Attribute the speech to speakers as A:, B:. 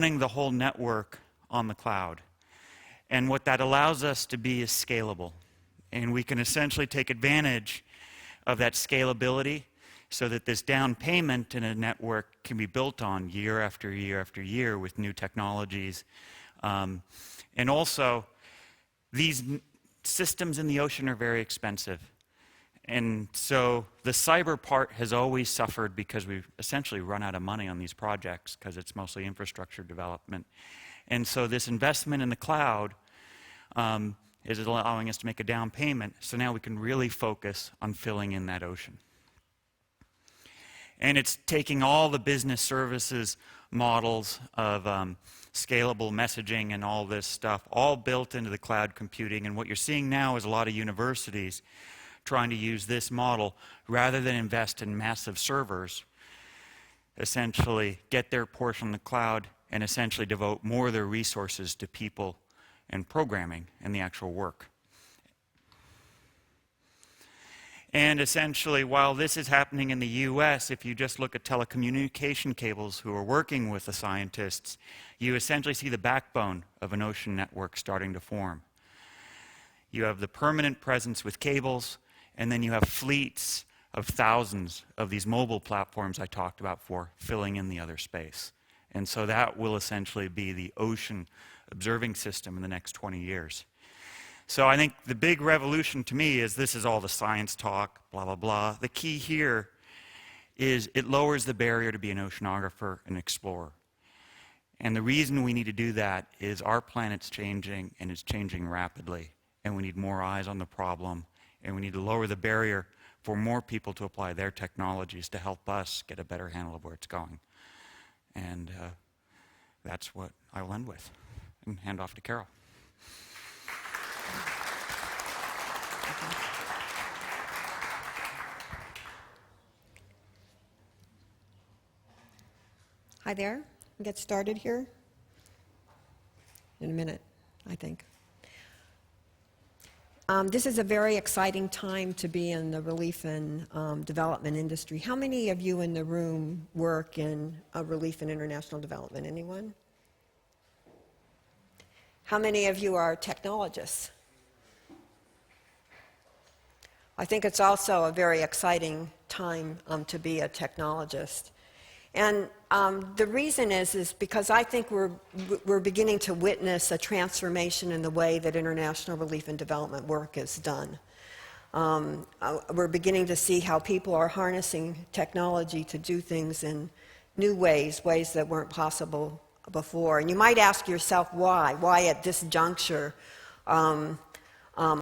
A: running the whole network on the cloud. And what that allows us to be is scalable. And we can essentially take advantage of that scalability so that this down payment in a network can be built on year after year after year with new technologies. And also, these systems in the ocean are very expensive. And so the cyber part has always suffered because we've essentially run out of money on these projects because it's mostly infrastructure development. And so this investment in the cloud is allowing us to make a down payment, so now we can really focus on filling in that ocean. And it's taking all the business services models of scalable messaging and all this stuff, all built into the cloud computing. And what you're seeing now is a lot of universities trying to use this model rather than invest in massive servers, essentially get their portion of the cloud and essentially devote more of their resources to people and programming and the actual work. And essentially, while this is happening in the US, if you just look at telecommunication cables who are working with the scientists, you essentially see the backbone of an ocean network starting to form. You have the permanent presence with cables, and then you have fleets of thousands of these mobile platforms I talked about for filling in the other space. And so that will essentially be the ocean observing system in the next 20 years. So I think the big revolution to me is this is all the science talk, blah, blah, blah. The key here is it lowers the barrier to be an oceanographer and explorer. And the reason we need to do that is our planet's changing, and it's changing rapidly. And we need more eyes on the problem, and we need to lower the barrier for more people to apply their technologies to help us get a better handle of where it's going. And that's what I'll end with and hand off to Carol.
B: Hi there. We'll get started here in a minute, I think. This is a very exciting time to be in the relief and development industry. How many of you in the room work in relief and international development? Anyone? How many of you are technologists? I think it's also a very exciting time to be a technologist. And the reason is because I think we're beginning to witness a transformation in the way that international relief and development work is done. We're beginning to see how people are harnessing technology to do things in new ways, ways that weren't possible before. And you might ask yourself why at this juncture